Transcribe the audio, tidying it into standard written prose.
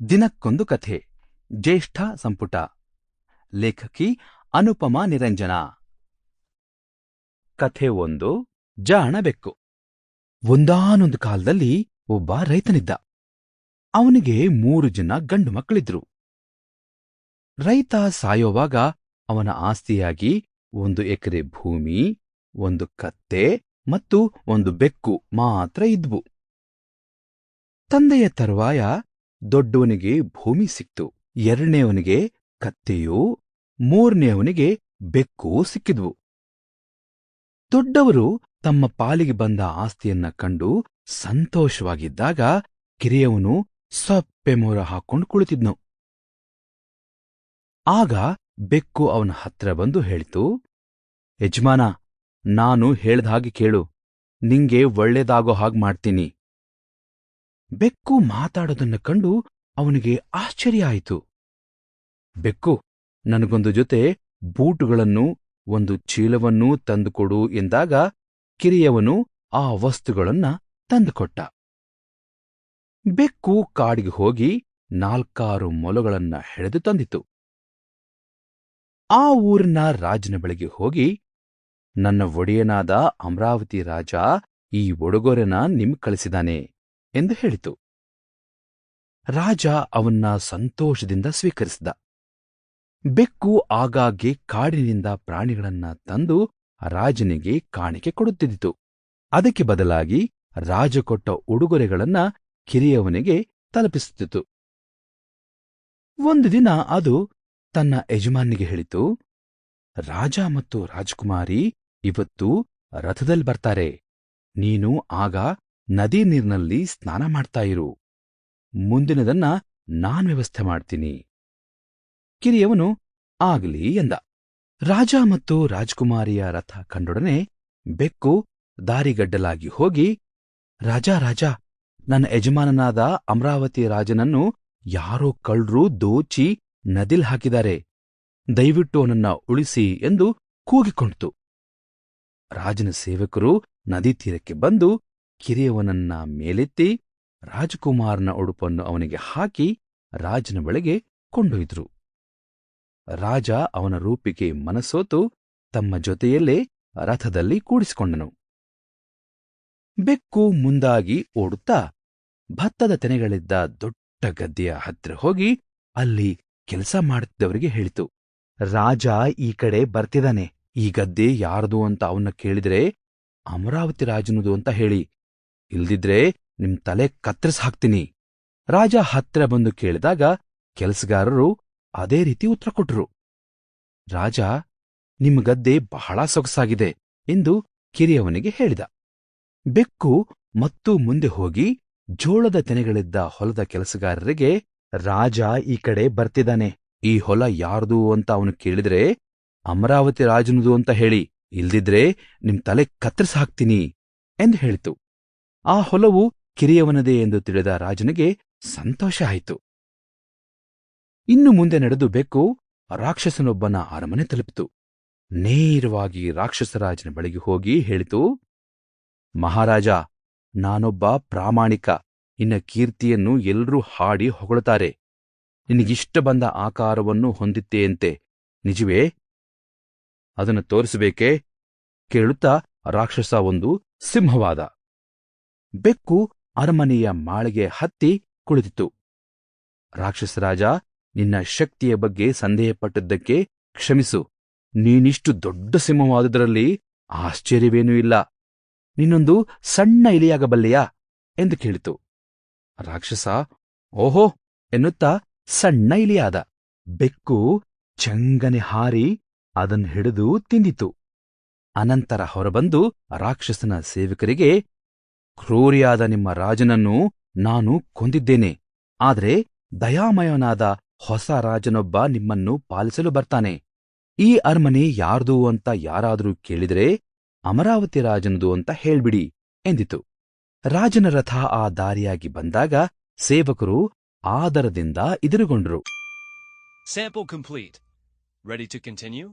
ದಿನಕ್ಕೊಂದು ಕಥೆ ಜ್ಯೇಷ್ಠ ಸಂಪುಟ ಲೇಖಕಿ ಅನುಪಮಾ ನಿರಂಜನ. ಕಥೆ 1. ಜಾಣ ಬೆಕ್ಕು. ಒಂದಾನೊಂದು ಕಾಲದಲ್ಲಿ ಒಬ್ಬ ರೈತನಿದ್ದ. ಅವನಿಗೆ 3 ಜನ ಗಂಡು ಮಕ್ಕಳಿದ್ರು. ರೈತ ಸಾಯೋವಾಗ ಅವನ ಆಸ್ತಿಯಾಗಿ 1 ಎಕರೆ ಭೂಮಿ, 1 ಕತ್ತೆ ಮತ್ತು 1 ಬೆಕ್ಕು ಮಾತ್ರ ಇದ್ವು. ತಂದೆಯ ತರುವಾಯ ದೊಡ್ಡವನಿಗೆ ಭೂಮಿ ಸಿಕ್ತು, 2ನೇವನಿಗೆ ಕತ್ತೆಯೂ, 3ನೇವನಿಗೆ ಬೆಕ್ಕೂ ಸಿಕ್ಕಿದ್ವು. ದೊಡ್ಡವರು ತಮ್ಮ ಪಾಲಿಗೆ ಬಂದ ಆಸ್ತಿಯನ್ನ ಕಂಡು ಸಂತೋಷವಾಗಿದ್ದಾಗ ಕಿರಿಯವನು ಸಪ್ಪೆ ಮೊರ ಹಾಕೊಂಡು ಕುಳಿತಿದ್ನು. ಆಗ ಬೆಕ್ಕು ಅವನ ಹತ್ರ ಬಂದು ಹೇಳಿತು, ಯಜಮಾನ, ನಾನು ಹೇಳ್ದ ಹಾಗೆ ಕೇಳು, ನಿಂಗೆ ಒಳ್ಳೇದಾಗೋ ಹಾಗೆ ಮಾಡ್ತೀನಿ. ಬೆಕ್ಕು ಮಾತಾಡೋದನ್ನ ಕಂಡು ಅವನಿಗೆ ಆಶ್ಚರ್ಯ ಆಯಿತು. ಬೆಕ್ಕು, ನನಗೊಂದು ಜೊತೆ ಬೂಟುಗಳನ್ನು 1 ಚೀಲವನ್ನೂ ತಂದುಕೊಡು ಎಂದಾಗ ಕಿರಿಯವನು ಆ ವಸ್ತುಗಳನ್ನ ತಂದುಕೊಟ್ಟ. ಬೆಕ್ಕು ಕಾಡಿಗೆ ಹೋಗಿ 4 ಮೊಲಗಳನ್ನ ಹೆಳೆದು ತಂದಿತು. ಆ ಊರಿನ ರಾಜನ ಬಳಿಗೆ ಹೋಗಿ, ನನ್ನ ಒಡೆಯನಾದ ಅಮರಾವತಿ ರಾಜ ಈ ಉಡುಗೊರೆನ ನಿಮ್ಗೆ ಕಳಿಸಿದಾನೆ ಎಂದು ಹೇಳಿತು. ರಾಜ ಅವನ್ನ ಸಂತೋಷದಿಂದ ಸ್ವೀಕರಿಸಿದ. ಬೆಕ್ಕು ಆಗಾಗ್ಗೆ ಕಾಡಿನಿಂದ ಪ್ರಾಣಿಗಳನ್ನ ತಂದು ರಾಜನಿಗೆ ಕಾಣಿಕೆ ಕೊಡುತ್ತಿದ್ದಿತು. ಅದಕ್ಕೆ ಬದಲಾಗಿ ರಾಜ ಕೊಟ್ಟ ಉಡುಗೊರೆಗಳನ್ನ ಕಿರಿಯವನಿಗೆ ತಲುಪಿಸುತ್ತಿತ್ತು. ಒಂದು ದಿನ ಅದು ತನ್ನ ಯಜಮಾನಿಗೆ ಹೇಳಿತು, ರಾಜ ಮತ್ತು ರಾಜಕುಮಾರಿ ಇವತ್ತು ರಥದಲ್ಲಿ ಬರ್ತಾರೆ. ನೀನು ಆಗ ನದಿ ನೀರಿನಲ್ಲಿ ಸ್ನಾನ ಮಾಡ್ತಾ ಇರು. ಮುಂದಿನದನ್ನ ನಾನ್ ವ್ಯವಸ್ಥೆ ಮಾಡ್ತೀನಿ. ಕಿರಿಯವನು ಆಗಲಿ ಎಂದ. ರಾಜ ಮತ್ತು ರಾಜಕುಮಾರಿಯ ರಥ ಕಂಡೊಡನೆ ಬೆಕ್ಕು ದಾರಿಗಡ್ಡಲಾಗಿ ಹೋಗಿ, ರಾಜ, ನನ್ನ ಯಜಮಾನನಾದ ಅಮರಾವತಿ ರಾಜನನ್ನು ಯಾರೋ ಕಳ್ರು ದೋಚಿ ನದಿಲ್ ಹಾಕಿದ್ದಾರೆ. ದಯವಿಟ್ಟು ಅವನನ್ನ ಉಳಿಸಿ ಎಂದು ಕೂಗಿಕೊಂಡಿತು. ರಾಜನ ಸೇವಕರು ನದಿ ತೀರಕ್ಕೆ ಬಂದು ಕಿರಿಯವನನ್ನ ಮೇಲೆತ್ತಿ ರಾಜಕುಮಾರನ ಉಡುಪನ್ನು ಅವನಿಗೆ ಹಾಕಿ ರಾಜನ ಬಳಿಗೆ ಕೊಂಡೊಯ್ದರು. ರಾಜ ಅವನ ರೂಪಿಗೆ ಮನಸೋತು ತಮ್ಮ ಜೊತೆಯಲ್ಲೇ ರಥದಲ್ಲಿ ಕೂಡಿಸಿಕೊಂಡನು. ಬೆಕ್ಕು ಮುಂದಾಗಿ ಓಡುತ್ತಾ ಭತ್ತದ ತೆನೆಗಳಿದ್ದ ದೊಡ್ಡ ಗದ್ದೆಯ ಹತ್ತಿರ ಹೋಗಿ ಅಲ್ಲಿ ಕೆಲಸ ಮಾಡುತ್ತಿದ್ದವರಿಗೆ ಹೇಳಿತು, ರಾಜ ಈ ಕಡೆ ಬರ್ತಿದ್ದಾನೆ. ಈ ಗದ್ದೆ ಯಾರದು ಅಂತ ಅವನ್ನ ಕೇಳಿದ್ರೆ ಅಮರಾವತಿ ರಾಜನದು ಅಂತ ಹೇಳಿ, ಇಲ್ದಿದ್ರೆ ನಿಮ್ ತಲೆ ಕತ್ತರಿಸಿ ಹಾಕ್ತೀನಿ. ರಾಜ ಹತ್ತಿರ ಬಂದು ಕೇಳಿದಾಗ ಕೆಲಸಗಾರರು ಅದೇ ರೀತಿ ಉತ್ತರ ಕೊಟ್ಟರು. ರಾಜ, ನಿಮ್ಮ ಗದ್ದೆ ಬಹಳ ಸೊಗಸಾಗಿದೆ ಎಂದು ಕಿರಿಯವನಿಗೆ ಹೇಳಿದ. ಬೆಕ್ಕು ಮತ್ತೂ ಮುಂದೆ ಹೋಗಿ ಜೋಳದ ತೆನೆಗಳಿದ್ದ ಹೊಲದ ಕೆಲಸಗಾರರಿಗೆ, ರಾಜ ಈ ಕಡೆ ಬರ್ತಿದ್ದಾನೆ. ಈ ಹೊಲ ಯಾರ್ದು ಅಂತ ಅವನು ಕೇಳಿದ್ರೆ ಅಮರಾವತಿ ರಾಜನದು ಅಂತ ಹೇಳಿ, ಇಲ್ದಿದ್ರೆ ನಿಮ್ ತಲೆ ಕತ್ತರಿಸಿ ಹಾಕ್ತೀನಿ ಎಂದು ಹೇಳಿತು. ಆ ಹೊಲವು ಕಿರಿಯವನದೇ ಎಂದು ತಿಳಿದ ರಾಜನಿಗೆ ಸಂತೋಷ ಆಯಿತು. ಇನ್ನು ಮುಂದೆ ನಡೆದು ಬೆಕ್ಕು ರಾಕ್ಷಸನೊಬ್ಬನ ಅರಮನೆ ತಲುಪಿತು. ನೇರವಾಗಿ ರಾಕ್ಷಸರಾಜನ ಬಳಿಗೆ ಹೋಗಿ ಹೇಳಿತು, ಮಹಾರಾಜ, ನಾನೊಬ್ಬ ಪ್ರಾಮಾಣಿಕ. ನಿನ್ನ ಕೀರ್ತಿಯನ್ನು ಎಲ್ಲರೂ ಹಾಡಿ ಹೊಗಳುತ್ತಾರೆ. ನಿನಗಿಷ್ಟ ಬಂದ ಆಕಾರವನ್ನು ಹೊಂದಿತ್ತೆಯಂತೆ, ನಿಜವೇ? ಅದನ್ನು ತೋರಿಸಬೇಕೇ? ಕೇಳುತ್ತಾ ರಾಕ್ಷಸ ಒಂದು ಸಿಂಹವಾದ. ಬೆಕ್ಕು ಅರಮನೆಯ ಮಾಳಿಗೆ ಹತ್ತಿ ಕುಳಿತಿತು. ರಾಕ್ಷಸರಾಜ, ನಿನ್ನ ಶಕ್ತಿಯ ಬಗ್ಗೆ ಸಂದೇಹಪಟ್ಟದ್ದಕ್ಕೆ ಕ್ಷಮಿಸು. ನೀನಿಷ್ಟು ದೊಡ್ಡ ಸಿಂಹವಾದುದರಲ್ಲಿ ಆಶ್ಚರ್ಯವೇನೂ ಇಲ್ಲ. ನೀನೊಂದು ಸಣ್ಣ ಇಲಿಯಾಗಬಲ್ಲೆಯಾ ಎಂದು ಕೇಳಿತು. ರಾಕ್ಷಸ ಓಹೋ ಎನ್ನುತ್ತಾ ಸಣ್ಣ ಇಲಿಯಾದ. ಬೆಕ್ಕು ಚಂಗನೆ ಹಾರಿ ಅದನ್ನು ಹಿಡಿದು ತಿಂದಿತು. ಅನಂತರ ಹೊರಬಂದು ರಾಕ್ಷಸನ ಸೇವಕರಿಗೆ, ಕ್ರೂರಿಯಾದ ನಿಮ್ಮ ರಾಜನನ್ನು ನಾನು ಕೊಂದಿದ್ದೇನೆ. ಆದರೆ ದಯಾಮಯನಾದ ಹೊಸ ರಾಜನೊಬ್ಬ ನಿಮ್ಮನ್ನು ಪಾಲಿಸಲು ಬರ್ತಾನೆ. ಈ ಅರಮನೆ ಯಾರ್ದು ಅಂತ ಯಾರಾದರೂ ಕೇಳಿದರೆ ಅಮರಾವತಿ ರಾಜನದು ಅಂತ ಹೇಳ್ಬಿಡಿ ಎಂದಿತು. ರಾಜನ ರಥ ಆ ದಾರಿಯಾಗಿ ಬಂದಾಗ ಸೇವಕರು ಆದರದಿಂದ ಎದುರುಗೊಂಡರು. Sample complete. Ready to continue?